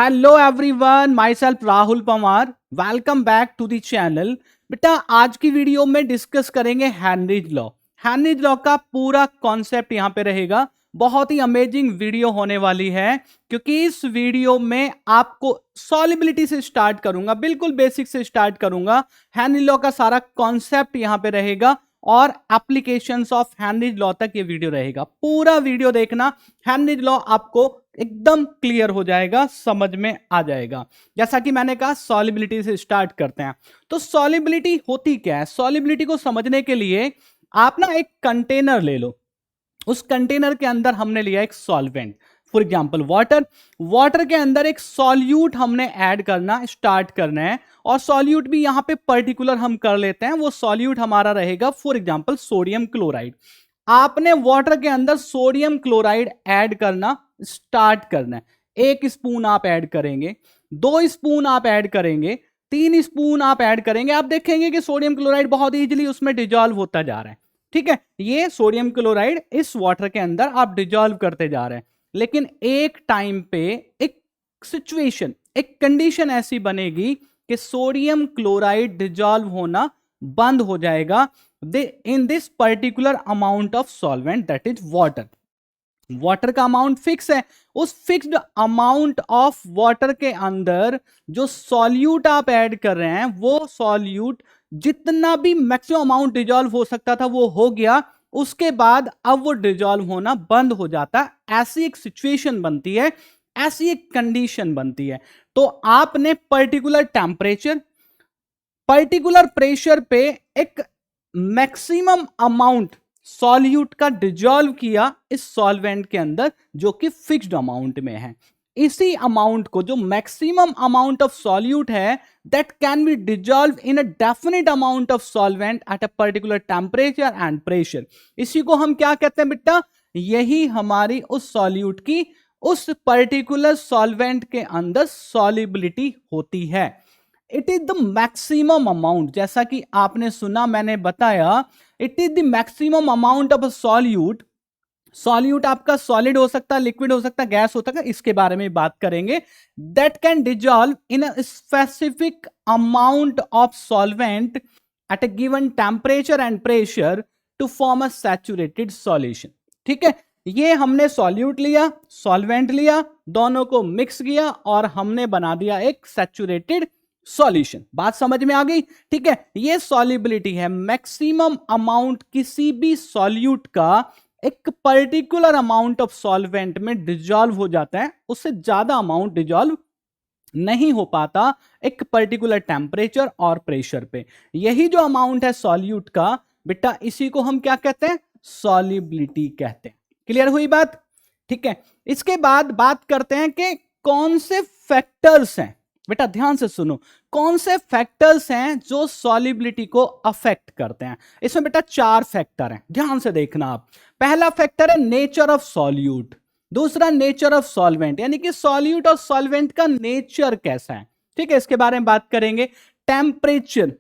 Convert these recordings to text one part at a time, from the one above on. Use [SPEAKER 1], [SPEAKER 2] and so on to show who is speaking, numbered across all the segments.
[SPEAKER 1] Hello everyone, myself Rahul Pawar. Welcome back to the channel. बेटा आज की वीडियो में डिस्कस करेंगे हेनरीज लॉ। हेनरीज लॉ का पूरा कॉन्सेप्ट यहाँ पे रहेगा। बहुत ही अमेजिंग वीडियो होने वाली है क्योंकि इस वीडियो में आपको सॉल्युबिलिटी से स्टार्ट करूंगा, बिल्कुल बेसिक से स्टार्ट करूंगा। हेनरीज लॉ का सारा कॉन्सेप्ट यहाँ पे रहेगा और एप्लीकेशंस ऑफ हेनरीज लॉ तक ये वीडियो रहेगा। पूरा वीडियो देखना, हेनरीज लॉ आपको एकदम क्लियर हो जाएगा, समझ में आ जाएगा। जैसा कि मैंने कहा सॉल्युबिलिटी से स्टार्ट करते हैं। तो सॉल्युबिलिटी होती क्या है? सॉल्युबिलिटी को समझने के लिए आप ना एक कंटेनर ले लो। उस कंटेनर के अंदर हमने लिया एक solvent, for example water. Water के अंदर एक सॉल्यूट हमने ऐड करना स्टार्ट करना है और सॉल्यूट भी यहां पे पर्टिकुलर हम कर लेते हैं। वो सॉल्यूट हमारा रहेगा फॉर एग्जांपल सोडियम क्लोराइड। आपने वाटर के अंदर सोडियम क्लोराइड ऐड करना स्टार्ट करना है। 1 स्पून आप ऐड करेंगे, 2 स्पून आप ऐड करेंगे, 3 स्पून आप ऐड करेंगे। आप देखेंगे कि सोडियम क्लोराइड बहुत इजीली उसमें डिजॉल्व होता जा रहा है। ठीक है, ये सोडियम क्लोराइड इस वाटर के अंदर आप डिजॉल्व करते जा रहे हैं। लेकिन एक टाइम पे एक सिचुएशन, एक कंडीशन ऐसी बनेगी कि सोडियम क्लोराइड डिजॉल्व होना बंद हो जाएगा in this particular amount of solvent, that is water. Water का अमाउंट फिक्स है। उस फिक्स्ड अमाउंट ऑफ वाटर के अंदर जो सॉल्यूट आप ऐड कर रहे हैं, वो सॉल्यूट जितना भी मैक्सिमम अमाउंट डिजॉल्व हो सकता था वो हो गया। उसके बाद अब वो डिजॉल्व होना बंद हो जाता है। ऐसी एक सिचुएशन बनती है, ऐसी एक कंडीशन बनती है। तो आपने पर्टिकुलर टेम्परेचर, पर्टिकुलर प्रेशर पे एक मैक्सिमम अमाउंट सॉल्यूट का डिजॉल्व किया इस सॉल्वेंट के अंदर, जो कि फिक्स्ड अमाउंट में है। इसी अमाउंट को, जो मैक्सिमम अमाउंट ऑफ सॉल्यूट है, that can be dissolve in a definite amount of solvent at a particular temperature and pressure. इसी को हम क्या कहते हैं बेटा? यही हमारी उस सॉल्यूट की उस पर्टिकुलर सॉल्वेंट के अंदर सॉल्युबिलिटी होती है। It is the maximum amount, जैसा कि आपने सुना, मैंने बताया, it is the maximum amount of solute. Solute आपका सॉलिड हो सकता है, लिक्विड हो सकता है, गैस हो सकता है, इसके बारे में बात करेंगे। That can dissolve in a specific amount of solvent at a given temperature and pressure to form a saturated solution. ठीक है, ये हमने सॉल्यूट लिया, सॉल्वेंट लिया, दोनों को मिक्स किया और हमने बना दिया एक सैचुरेटेड सॉल्यूशन। बात समझ में आ गई? ठीक है, ये सॉल्युबिलिटी है। मैक्सिमम अमाउंट किसी भी सॉल्यूट का एक पर्टिकुलर अमाउंट ऑफ सॉल्वेंट में डिजॉल्व हो जाता है, उससे ज्यादा अमाउंट डिजॉल्व नहीं हो पाता एक पर्टिकुलर टेम्परेचर और प्रेशर पे। यही जो अमाउंट है सॉल्यूट का बेटा, इसी को हम क्या कहते हैं? सॉल्युबिलिटी कहते हैं। क्लियर हुई बात? ठीक है, इसके बाद बात करते हैं कि कौन से फैक्टर्स हैं। बेटा ध्यान से सुनो, कौन से फैक्टर्स हैं जो सॉल्युबिलिटी को अफेक्ट करते हैं? इसमें बेटा 4 फैक्टर हैं, ध्यान से देखना आप। पहला फैक्टर है नेचर ऑफ सॉल्यूट, दूसरा नेचर ऑफ सॉल्वेंट, यानी कि सॉल्यूट और सॉल्वेंट का नेचर कैसा है। ठीक है, इसके बारे में बात करेंगे। टेम्परेचर,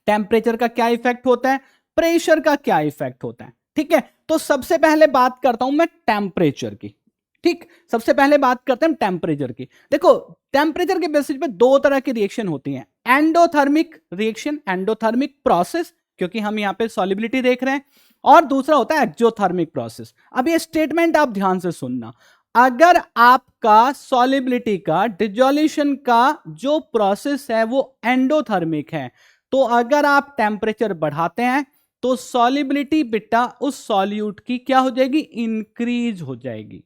[SPEAKER 1] टेम्परेचर का क्या इफेक्ट होता है, प्रेशर का क्या इफेक्ट होता है। ठीक है, तो सबसे पहले बात करता हूं मैं टेम्परेचर की। ठीक, सबसे पहले बात करते हैं टेम्परेचर की। देखो, टेम्परेचर के बेसिस पे 2 तरह की रिएक्शन होती हैं। एंडोथर्मिक रिएक्शन, एंडोथर्मिक प्रोसेस, क्योंकि हम यहां पे सॉल्युबिलिटी देख रहे हैं, और दूसरा होता है एक्सोथर्मिक प्रोसेस। अब ये स्टेटमेंट आप ध्यान से सुनना। अगर आपका सॉल्युबिलिटी का, डिजोल्यूशन का जो प्रोसेस है वो एंडोथर्मिक है, तो अगर आप टेम्परेचर बढ़ाते हैं तो सॉल्युबिलिटी बेटा उस सॉल्यूट की क्या हो जाएगी? इंक्रीज हो जाएगी।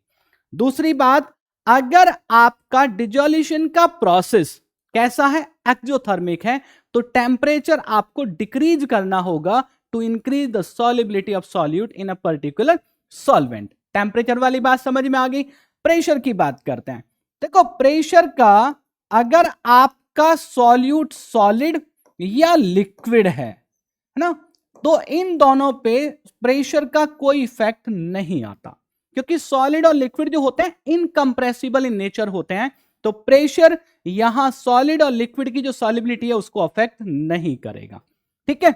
[SPEAKER 1] दूसरी बात, अगर आपका डिजोल्यूशन का प्रोसेस कैसा है? एक्सोथर्मिक है, तो टेम्परेचर आपको डिक्रीज करना होगा to increase the solubility of solute in a particular solvent. Temperature वाली बात समझ में आ गई। प्रेशर की बात करते हैं। देखो, प्रेशर का, अगर आपका सॉल्यूट सॉलिड या लिक्विड है ना, तो इन दोनों पे प्रेशर का कोई इफेक्ट नहीं आता, क्योंकि सॉलिड और लिक्विड जो होते हैं इनकंप्रेसिबल इन नेचर होते हैं। तो प्रेशर यहां सॉलिड और लिक्विड की जो सॉल्युबिलिटी है उसको अफेक्ट नहीं करेगा। ठीक है,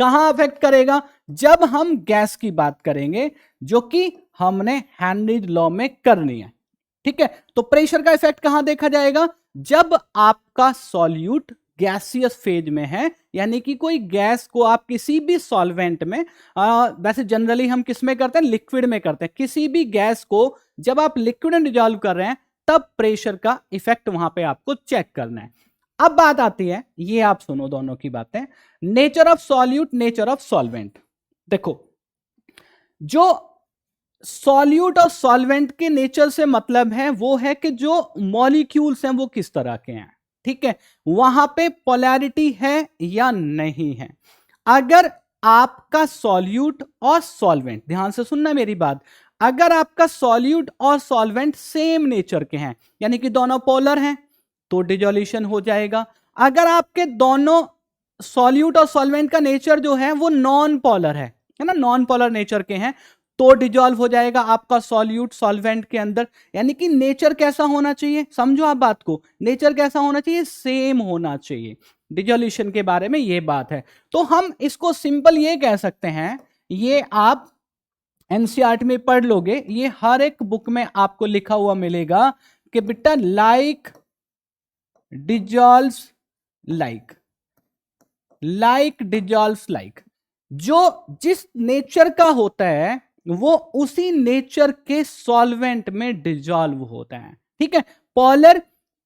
[SPEAKER 1] कहां अफेक्ट करेगा? जब हम गैस की बात करेंगे, जो कि हमने हेनरीज लॉ में करनी है। ठीक है, तो प्रेशर का इफेक्ट कहां देखा जाएगा? जब आपका सॉल्यूट गैसियस फेज में है, यानी कि कोई गैस को आप किसी भी सॉल्वेंट में, वैसे जनरली हम किस में करते हैं, लिक्विड में करते हैं, किसी भी गैस को जब आप लिक्विड में डिजॉल्व कर रहे हैं तब प्रेशर का इफेक्ट वहां पे आपको चेक करना है। अब बात आती है, ये आप सुनो दोनों की बातें, nature of solute, nature of solvent. देखो, जो सॉल्यूट और सॉल्वेंट के नेचर से मतलब है वो है कि जो मॉलिक्यूल्स हैं वो किस तरह के हैं, ठीक है, वहां पे पोलैरिटी है या नहीं है। अगर आपका सॉल्यूट और सॉल्वेंट, ध्यान से सुनना मेरी बात, अगर आपका सॉल्यूट और सॉल्वेंट सेम नेचर के हैं, यानी कि दोनों पोलर हैं, तो डिजोल्यूशन हो जाएगा। अगर आपके दोनों सॉल्यूट और सॉल्वेंट का नेचर जो है वो नॉन पोलर है ना, नॉन पोलर नेचर के हैं, तो डिजॉल्व हो जाएगा आपका सॉल्यूट सॉल्वेंट के अंदर। यानी कि नेचर कैसा होना चाहिए, समझो आप बात को, नेचर कैसा होना चाहिए, सेम होना चाहिए। डिजोल्यूशन के बारे में ये बात है। तो हम इसको सिंपल ये कह सकते हैं, ये आप एनसीईआरटी में पढ़ लोगे, ये हर एक बुक में आपको लिखा हुआ मिलेगा कि बेटा like dissolves like, like dissolves like, जो जिस नेचर का होता है वो उसी नेचर के सॉल्वेंट में डिजॉल्व होता है, ठीक है। पॉलर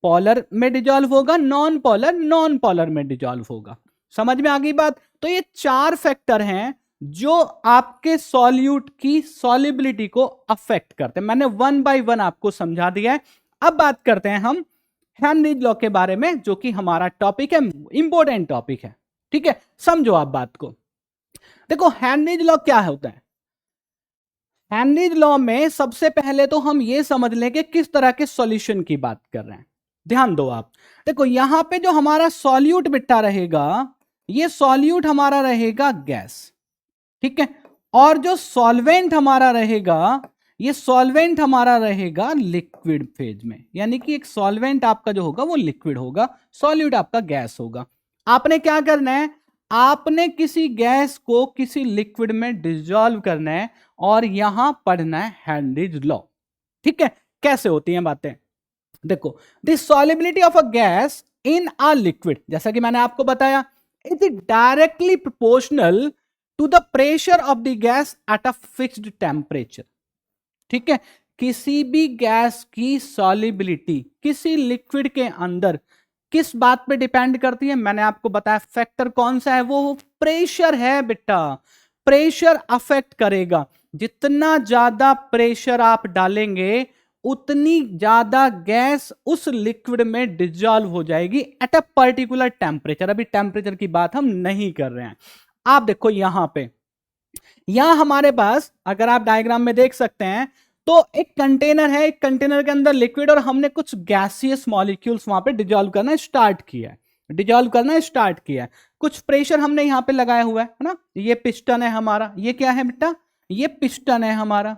[SPEAKER 1] पॉलर में डिजॉल्व होगा, नॉन पॉलर नॉन पॉलर में डिजॉल्व होगा। समझ में आ गई बात? तो ये चार फैक्टर हैं जो आपके सॉल्यूट की सॉल्युबिलिटी को अफेक्ट करते हैं। मैंने वन बाय वन आपको समझा दिया है। अब बात करते हैं हम हेनरीज लॉ के बारे में, जो कि हमारा टॉपिक है, इंपॉर्टेंट टॉपिक है, ठीक है। समझो आप बात को। देखो हेनरीज लॉ क्या होता है। हेनरीज लॉ में सबसे पहले तो हम ये समझ लें कि किस तरह के सॉल्यूशन की बात कर रहे हैं। ध्यान दो आप, देखो यहां पे जो हमारा सॉल्यूट बिट्टा रहेगा, ये सॉल्यूट हमारा रहेगा गैस, ठीक है, और जो सॉल्वेंट हमारा रहेगा, ये सॉल्वेंट हमारा रहेगा लिक्विड फेज में। यानी कि एक सॉल्वेंट आपका जो होगा वो लिक्विड होगा, सॉल्यूट आपका गैस होगा। आपने क्या करना है, आपने किसी गैस को किसी लिक्विड में डिसॉल्व करना है और यहां पढ़ना है हेनरीज लॉ, ठीक है। कैसे होती हैं बातें, देखो, the solubility of a gas in a liquid, जैसा कि मैंने आपको बताया, it is directly proportional to the pressure of the gas at a fixed temperature, ठीक है। किसी भी गैस की सॉल्युबिलिटी किसी लिक्विड के अंदर किस बात पे डिपेंड करती है, मैंने आपको बताया फैक्टर कौन सा है, वो प्रेशर है बेटा। प्रेशर अफेक्ट करेगा, जितना ज्यादा प्रेशर आप डालेंगे उतनी ज्यादा गैस उस लिक्विड में डिसॉल्व हो जाएगी एट अ पर्टिकुलर टेम्परेचर। अभी टेम्परेचर की बात हम नहीं कर रहे हैं। आप देखो यहां पे, यहां हमारे पास अगर आप डायग्राम में देख सकते हैं तो एक कंटेनर है, एक कंटेनर के अंदर लिक्विड, और हमने कुछ गैसियस मॉलिक्यूल्स वहां पे डिसॉल्व करना स्टार्ट किया है, डिसॉल्व करना स्टार्ट किया है। कुछ प्रेशर हमने यहां पे लगाया हुआ है ना, ये पिस्टन है हमारा, ये क्या है बेटा, ये पिस्टन है हमारा।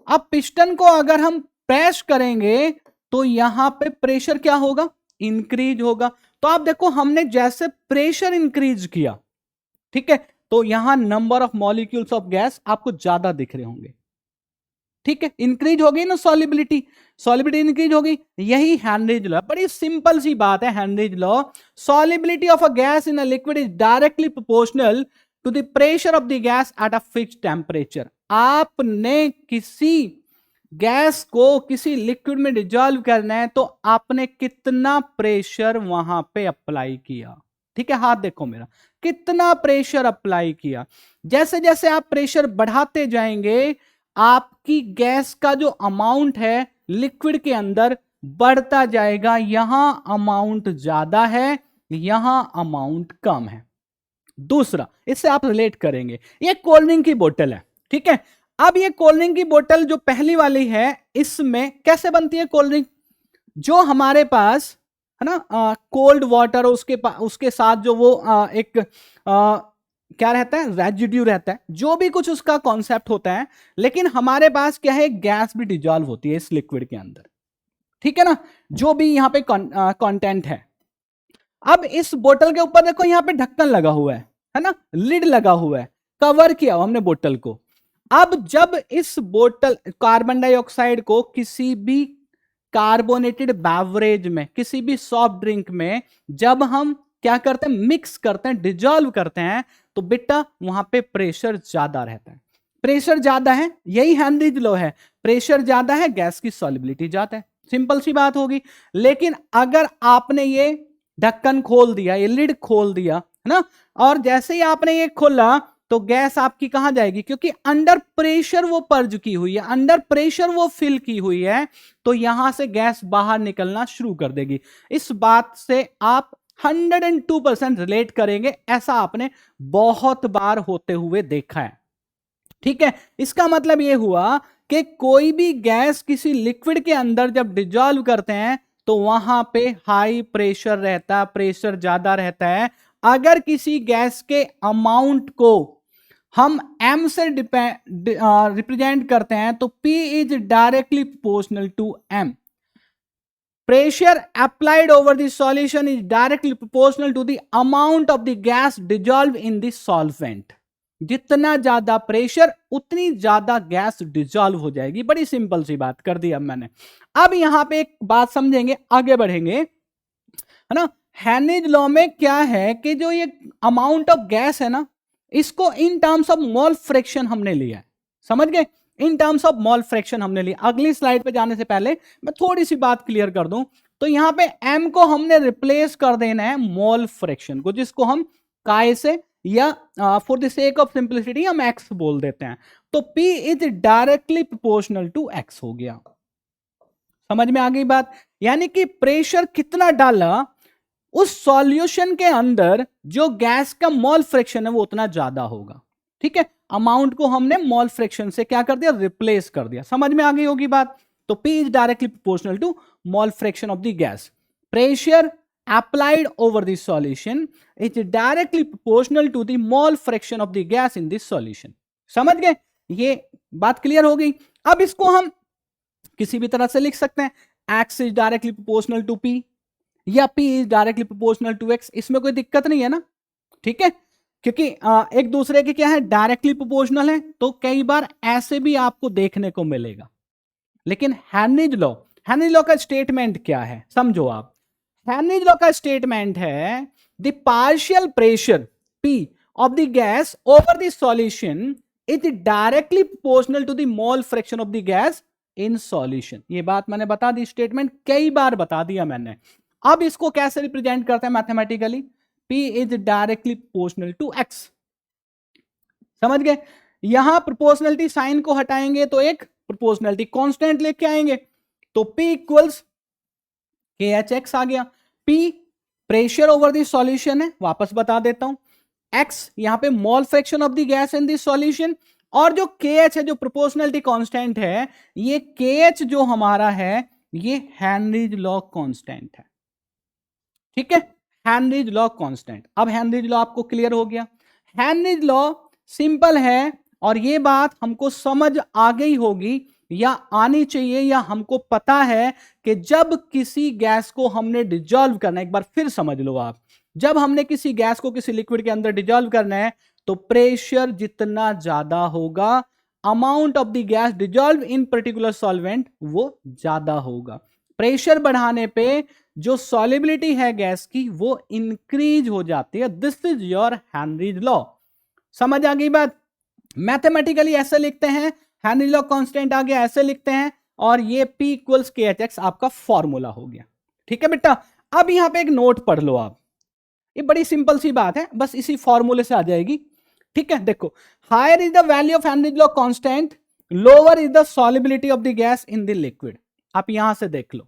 [SPEAKER 1] अब पिस्टन को अगर हम प्रेस करेंगे तो यहां पे प्रेशर क्या होगा, इंक्रीज होगा। तो आप देखो हमने जैसे प्रेशर इंक्रीज किया, ठीक है, तो यहां number of molecules of gas आपको ज्यादा दिख रहे होंगे, ठीक है, इंक्रीज हो गई ना सॉल्युबिलिटी, सॉल्युबिलिटी इंक्रीज हो गई। यही हेनरीज लॉ, बड़ी सिंपल सी बात है Henry's law. Solubility of a gas in a liquid is directly proportional to the pressure of the gas at a fixed temperature. आपने किसी गैस को किसी लिक्विड में डिसॉल्व करना है तो आपने कितना प्रेशर वहां पे अप्लाई किया, ठीक है। हाथ देखो मेरा, कितना प्रेशर अप्लाई किया। जैसे जैसे आप प्रेशर बढ़ाते जाएंगे आपकी गैस का जो अमाउंट है लिक्विड के अंदर बढ़ता जाएगा। यहां अमाउंट ज्यादा है, यहां अमाउंट कम है। दूसरा, इससे आप रिलेट करेंगे, ये कोल्ड ड्रिंक की बोतल है, ठीक है। अब ये कोल्ड ड्रिंक की बोतल जो पहली वाली है, इसमें कैसे बनती है कोल्ड ड्रिंक, जो हमारे पास है ना कोल्ड वाटर, उसके साथ जो वो एक क्या रहता है, रेजिड्यू रहता है, जो भी कुछ उसका कॉन्सेप्ट होता है। लेकिन हमारे पास क्या है, गैस भी डिजॉल्व होती है इस लिक्विड के अंदर, ठीक है ना, जो भी यहां पे कंटेंट है। अब इस बोतल के ऊपर देखो यहां पे ढक्कन लगा हुआ है ना, लिड लगा हुआ है, कवर किया हुआ हमने बोतल को। अब जब इस बोतल कार्बन डाइऑक्साइड को किसी भी कार्बोनेटेड बेवरेज में, किसी भी सॉफ्ट ड्रिंक में जब हम क्या करते हैं, मिक्स करते हैं, डिजॉल्व करते हैं, तो बेटा वहां पे प्रेशर ज्यादा रहता है। प्रेशर ज्यादा है, यही हेनरीज लॉ है, प्रेशर ज्यादा है, गैस की सॉल्युबिलिटी ज्यादा है, सिंपल सी बात होगी। लेकिन अगर आपने ये ढक्कन खोल दिया, ये लिड खोल दिया, है ना, और जैसे ही आपने ये खोला तो गैस आपकी कहां जाएगी, क्योंकि अंडर प्रेशर वो पर्ज की हुई है, अंडर प्रेशर वो फिल की हुई है, तो यहां से गैस बाहर निकलना शुरू कर देगी। इस बात से आप 102% रिलेट करेंगे, ऐसा आपने बहुत बार होते हुए देखा है। ठीक है, इसका मतलब यह हुआ कि कोई भी गैस किसी लिक्विड के अंदर जब डिजॉल्व करते हैं तो वहां पे हाई प्रेशर रहता है, प्रेशर ज्यादा रहता है। अगर किसी गैस के अमाउंट को हम m से रिप्रेजेंट करते हैं तो P is directly proportional to m। Pressure applied over the solution is directly proportional to the amount of the gas dissolved in the solvent। जितना ज्यादा प्रेशर उतनी ज्यादा गैस डिजॉल्व हो जाएगी। बड़ी सिंपल सी बात कर दी अब मैंने। अब यहां पे एक बात समझेंगे, आगे बढ़ेंगे, है ना। हेनरीज लॉ में क्या है कि जो ये अमाउंट ऑफ गैस है ना, इसको in terms of mole fraction हमने लिया है, समझ गए, in terms of mole fraction हमने लिया। अगली स्लाइड पे जाने से पहले मैं थोड़ी सी बात क्लियर कर दूं, तो यहां पे m को हमने रिप्लेस कर देना है मोल फ्रैक्शन को, जिसको हम काय से या for the sake of simplicity हम x बोल देते हैं। तो p is directly proportional to x हो गया। समझ में आ गई बात? यानी कि प्रेशर कितना डाला उस सॉल्यूशन के अंदर, जो गैस का मोल फ्रैक्शन है वो उतना ज्यादा होगा। ठीक है, अमाउंट को हमने मोल फ्रैक्शन से क्या कर दिया, रिप्लेस कर दिया। समझ में आ गई होगी बात? तो P is directly proportional to mole fraction of the gas. Pressure applied over the solution is directly proportional to the mole fraction of the gas in this solution। समझ गए? ये बात क्लियर हो गई। अब इसको हम किसी भी तरह से लिख सकते हैं, x is directly proportional to p या p is directly proportional to x। इसमें कोई दिक्कत नहीं है ना, ठीक है, क्योंकि एक दूसरे के क्या है, डायरेक्टली प्रोपोर्शनल है। तो कई बार ऐसे भी आपको देखने को मिलेगा। लेकिन हेनरीज लॉ का स्टेटमेंट क्या है, समझो आप। हेनरीज लॉ का स्टेटमेंट है the partial pressure P of the gas over the solution is directly proportional to the mole fraction of the gas in solution. ये बात मैंने बता दी, स्टेटमेंट कई बार बता दिया मैंने। अब इसको कैसे रिप्रेजेंट करते हैं mathematically, P is directly proportional to x। समझ गए? यहां प्रोपोर्शनलिटी साइन को हटाएंगे तो एक प्रोपोर्शनलिटी कांस्टेंट लेके आएंगे, तो P इक्वल्स KHX आ गया। P pressure over the solution है, वापस बता देता हूं, X यहां पे मोल fraction of the gas in this solution, और जो KH है, जो प्रोपोर्शनलिटी कांस्टेंट है, ये KH जो हमारा है ये हेनरीज लॉ कांस्टेंट है। ठीक है, हेनरीज लॉ कांस्टेंट। अब हेनरीज लॉ आपको क्लियर हो गया। हेनरीज लॉ सिंपल है, और ये बात हमको समझ आ गई होगी या आनी चाहिए, या हमको पता है कि जब किसी गैस को हमने डिजॉल्व करना है, एक बार फिर समझ लो आप, जब हमने किसी गैस को किसी लिक्विड के अंदर डिजॉल्व करना है तो प्रेशर जितना ज्यादा होगा, amount of the gas dissolve in particular solvent वो ज्यादा होगा। प्रेशर बढ़ाने पे जो सॉल्युबिलिटी है गैस की वो इंक्रीज हो जाती है। This is your Henry's law. समझ आ गई बात? मैथमेटिकली ऐसे लिखते हैं, हेनरीज लॉ कांस्टेंट आ गया, ऐसे लिखते हैं, और ये P इक्वल्स KHX आपका फॉर्मूला हो गया। ठीक है बेटा, अब यहां पे एक नोट पढ़ लो आप, ये बड़ी सिंपल सी बात है, बस इसी फॉर्मूले से आ जाएगी। ठीक है, देखो, higher is the value of Henry's law constant, lower is the solubility of the gas in the liquid. आप यहां से देख लो।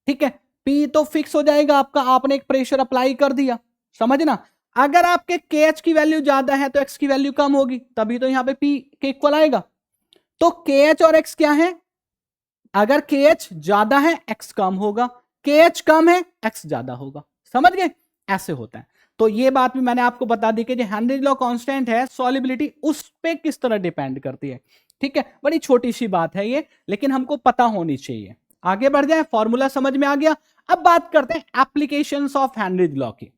[SPEAKER 1] ठीक है, P तो फिक्स हो जाएगा आपका, आपने एक प्रेशर अप्लाई कर दिया, समझना। अगर आपके KH की वैल्यू ज्यादा है तो X की वैल्यू कम होगी, तभी तो यहां पे P के इक्वल आएगा। तो KH और X क्या है, अगर KH ज्यादा है X कम होगा, KH कम है X ज्यादा होगा। समझ गए? ऐसे होता है। तो ये बात भी मैंने आपको बता दी कि जो हेनरीज लॉ कांस्टेंट है, सॉल्युबिलिटी उस पे किस तरह डिपेंड करती है। ठीक है, बड़ी छोटी सी बात है ये, लेकिन हमको पता होनी चाहिए। आगे बढ़ जाए, फॉर्मूला समझ में आ गया। अब बात करते हैं एप्लीकेशंस ऑफ हेनरीज लॉ की।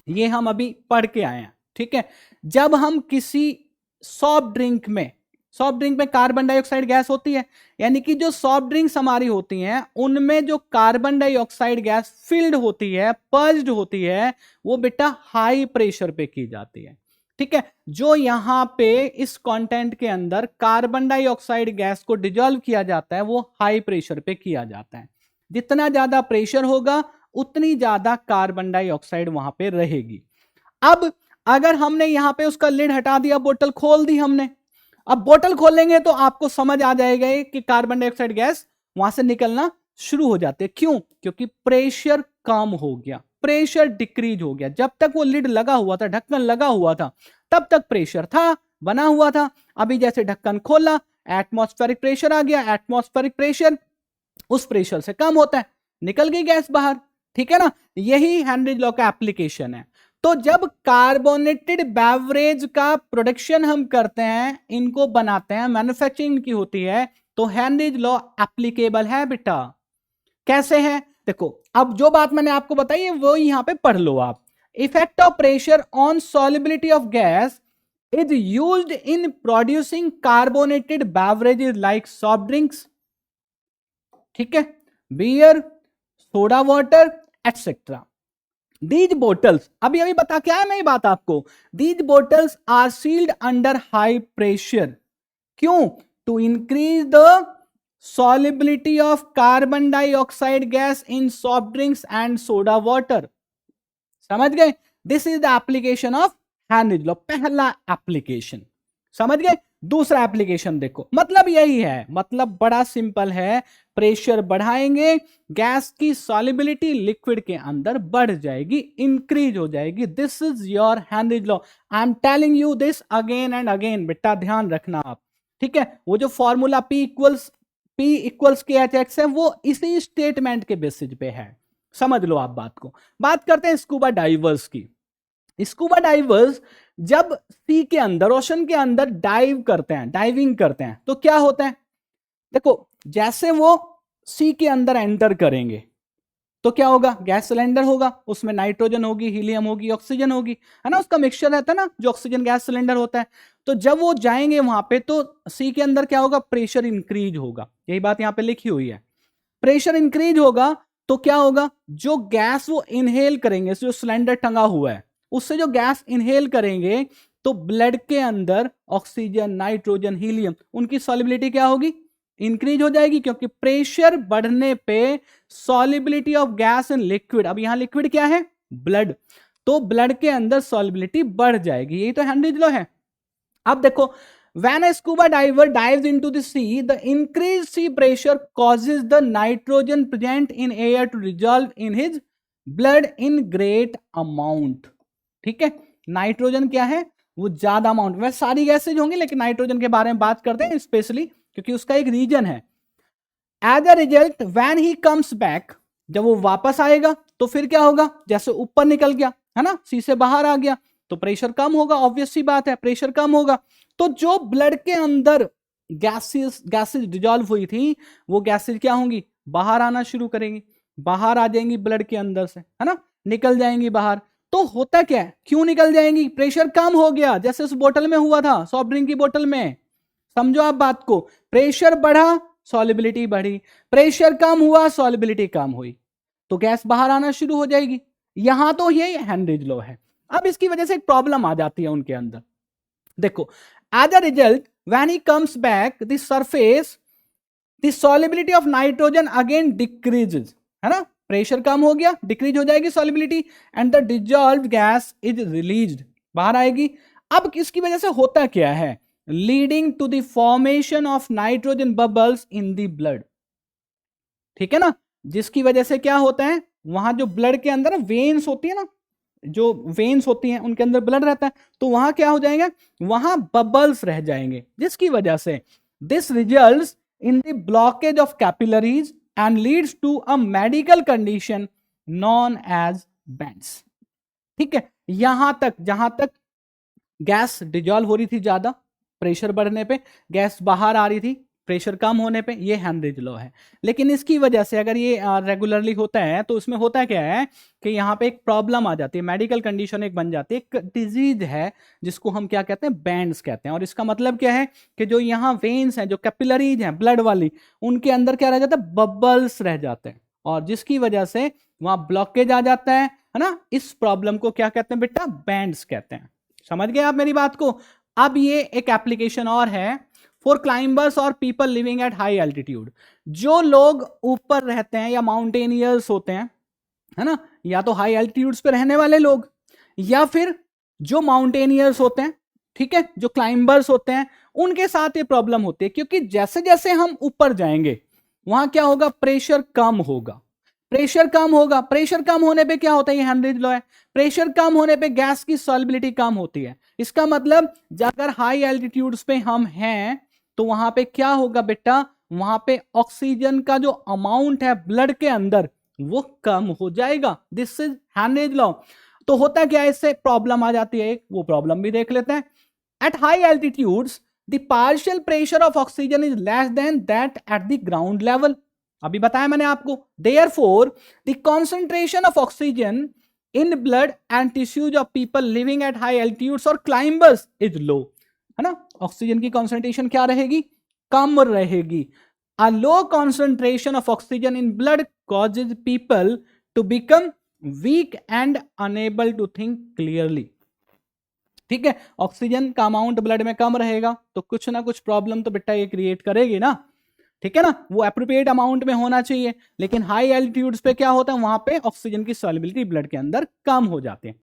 [SPEAKER 1] ये हम अभी पढ़ के आए हैं। ठीक है, जब हम किसी सॉफ्ट ड्रिंक में, सॉफ्ट ड्रिंक में कार्बन डाइऑक्साइड गैस होती है, यानी कि जो सॉफ्ट ड्रिंक्स हमारी होती हैं उनमें जो कार्बन डाइऑक्साइड गैस फिल्ड होती है, पर्ज्ड होती है, वो बेटा हाई प्रेशर पे की जाती है। ठीक है, जो यहां पे इस कंटेंट के अंदर कार्बन डाइऑक्साइड गैस को डिजोल्व किया जाता है वो हाई प्रेशर पे किया जाता है। जितना ज्यादा प्रेशर होगा उतनी ज्यादा कार्बन डाइऑक्साइड वहां पे रहेगी। अब अगर हमने यहां पे उसका लिड हटा दिया, बोतल खोल दी हमने, अब बोतल खोलेंगे तो आपको समझ आ जाएगा कि कार्बन डाइऑक्साइड गैस वहां से निकलना शुरू हो जाते हैं। क्यों? क्योंकि प्रेशर कम हो गया, प्रेशर डिक्रीज हो गया। जब तक वो लिड लगा हुआ था, ढक्कन लगा हुआ था, तब तक प्रेशर था, बना हुआ था। अभी जैसे ढक्कन खोला, एटमॉस्फेरिक प्रेशर आ गया, एटमॉस्फेरिक प्रेशर उस प्रेशर से कम होता है, निकल गई गैस बाहर। ठीक है ना, यही हेनरीज लॉ का एप्लीकेशन है। तो जब कार्बोनेटेड बेवरेज का प्रोडक्शन हम करते हैं, इनको बनाते हैं, मैन्युफैक्चरिंग की होती है, तो हेनरीज लॉ एप्लीकेबल है बेटा। कैसे है? देखो, अब जो बात मैंने आपको बताई है वो यहां पे पढ़ लो आप। Effect of pressure on solubility of gas is used in producing carbonated beverages like soft drinks, ठीक है, beer, soda water etcetera. These bottles, अभी अभी बता क्या है मैं ये बात आपको, these bottles are sealed under high pressure. क्यों? To increase the solubility of carbon dioxide gas in soft drinks and soda water। समझ गए? This is the application of Henry's law, पहला एप्लीकेशन। समझ गए? दूसरा एप्लीकेशन देखो, मतलब यही है, मतलब बड़ा सिंपल है। प्रेशर बढ़ाएंगे, गैस की सॉल्युबिलिटी लिक्विड के अंदर बढ़ जाएगी, इंक्रीज हो जाएगी। This is your Henry's law. I am telling you this again and again, बेटा ध्यान रखना आप। ठीक है, वो जो फॉर्मूला P इक्वल्स के एच एक्स है, वो इसी स्टेटमेंट के बेसिस पे है। समझ लो आप बात को। बात करते हैं स्कूबा डाइवर्स की। स्कूबा डाइवर्स जब सी के अंदर, ओशन के अंदर डाइव करते हैं, डाइविंग करते हैं, तो क्या होता है? देखो, जैसे वो सी के अंदर एंटर करेंगे तो क्या होगा? गैस सिलेंडर होगा, उसमें नाइट्रोजन होगी, हीलियम होगी, ऑक्सीजन होगी, है ना, उसका मिक्सचर रहता है ना, जो ऑक्सीजन गैस सिलेंडर होता है। तो जब वो जाएंगे वहां पे तो सी के अंदर क्या होगा? प्रेशर इंक्रीज होगा। यही बात यहां पे लिखी हुई है, प्रेशर इंक्रीज होगा तो क्या होगा? जो गैस वो इनहेल करेंगे, जो सिलेंडर टंगा हुआ है उससे जो गैस इनहेल करेंगे, तो ब्लड के अंदर ऑक्सीजन, नाइट्रोजन, हीलियम, उनकी सॉल्युबिलिटी क्या होगी? इंक्रीज हो जाएगी, क्योंकि प्रेशर बढ़ने पे solubility of gas in liquid, अब यहां लिक्विड क्या है? ब्लड, तो ब्लड के अंदर सॉल्युबिलिटी बढ़ जाएगी। यही तो हेनरीज लॉ है। अब देखो, when a scuba diver dives into the sea, the increased sea pressure causes the nitrogen present in air to dissolve in his blood in great amount। ठीक है, नाइट्रोजन क्या है? वो ज्यादा अमाउंट, वैसे सारी गैसेज होंगी लेकिन नाइट्रोजन के बारे में बात करते हैं स्पेशली, क्योंकि उसका एक रीजन है। As a result when he comes back, जब वो वापस आएगा तो फिर क्या होगा? जैसे ऊपर निकल गया, है ना, सी से बाहर आ गया, तो प्रेशर कम होगा, ऑब्वियस सी बात है, प्रेशर कम होगा। तो जो ब्लड के अंदर गैसेस डिजॉल्व हुई थी, वो गैसेस क्या होंगी? बाहर आना शुरू करेंगी, बाहर आ जाएंगी ब्लड के अंदर से, है ना, निकल जाएंगी बाहर। तो होता क्या है? क्यों निकल जाएंगी? प्रेशर कम हो गया, जैसे उस बोतल में हुआ था, सॉफ्ट ड्रिंक की बोतल में। समझो आप बात को, प्रेशर बढ़ा, सॉल्युबिलिटी बढ़ी, प्रेशर कम हुआ, सॉल्युबिलिटी कम हुई, तो गैस बाहर आना शुरू हो जाएगी। यहां तो यही हेनरीज लॉ है। अब इसकी वजह से एक प्रॉब्लम आ जाती है उनके अंदर। देखो, as a result when he comes back the surface, the solubility of nitrogen again decreases, है ना, प्रेशर कम हो गया, डिक्रीज हो जाएगी solubility, and the dissolved gas is released, बाहर आएगी। अब इसकी वजह से होता क्या है? Leading to the formation of nitrogen bubbles in the blood. ठीक है ना, जिसकी वजह से क्या होता है? वहां जो ब्लड के अंदर वेन्स होती है ना, जो वेन्स होती हैं उनके अंदर ब्लड रहता है, तो वहां क्या हो जाएगा? वहां बबल्स रह जाएंगे, जिसकी वजह से this results in the blockage of capillaries and leads to a medical condition known as bends. ठीक है, यहां तक, जहां तक गैस डिजॉल्व हो रही थी ज्यादा, प्रेशर बढ़ने पे गैस बाहर आ रही थी, प्रेशर कम होने पे, ये हेनरिज लॉ है। लेकिन इसकी वजह से अगर ये रेगुलरली होता है तो उसमें होता क्या है कि यहाँ पे एक प्रॉब्लम आ जाती है, मेडिकल कंडीशन एक बन जाती है, एक डिजीज है जिसको हम क्या कहते हैं, बैंड्स कहते हैं। और इसका मतलब क्या है कि जो यहाँ वेन्स हैं, जो कैपिलरीज हैं ब्लड वाली, उनके अंदर क्या रह जाता है, बबल्स रह जाते हैं, और जिसकी वजह से वहां ब्लॉकेज आ जाता है ना। इस प्रॉब्लम को क्या कहते हैं बेटा, बैंड्स कहते हैं। समझ गए आप मेरी बात को। अब ये एक एप्लीकेशन और है फॉर क्लाइंबर्स और people living at high altitude. जो लोग ऊपर रहते हैं या माउंटेनियर्स होते हैं, है ना, या तो हाई एल्टीट्यूड्स पे रहने वाले लोग, या फिर जो माउंटेनियर्स होते हैं, ठीक है, जो क्लाइंबर्स होते हैं, उनके साथ ये प्रॉब्लम होती है। क्योंकि जैसे जैसे हम ऊपर जाएंगे वहां क्या होगा, प्रेशर कम होगा। प्रेशर कम होगा, प्रेशर कम होने पे क्या होता है, ये हेनरिज लॉ है, प्रेशर कम होने पे गैस की सॉल्युबिलिटी कम होती है। इसका मतलब अगर हाई एल्टीट्यूड्स पे हम हैं तो वहां पे क्या होगा बेटा, वहां पे ऑक्सीजन का जो अमाउंट है ब्लड के अंदर वो कम हो जाएगा। This is Henry's law. तो होता क्या है, इससे प्रॉब्लम आ जाती है, वो प्रॉब्लम भी देख लेते हैं। At high altitudes the partial pressure of oxygen is less than that at the ground level. अभी बताया मैंने आपको। Therefore the concentration of oxygen in blood and tissues of people living at high altitudes और climbers is low, है ना। Oxygen की concentration क्या रहेगी, कम रहेगी। A low concentration of oxygen in blood causes people to become weak and unable to think clearly. ठीक है, ऑक्सीजन का अमाउंट ब्लड में कम रहेगा तो कुछ ना कुछ प्रॉब्लम तो बेटा ये क्रिएट करेगी ना, ठीक है ना। वो एप्रोप्रिएट अमाउंट में होना चाहिए, लेकिन हाई एल्टीट्यूड्स पे क्या होता है, वहां पे ऑक्सीजन की सॉल्युबिलिटी ब्लड के अंदर कम हो जाते हैं।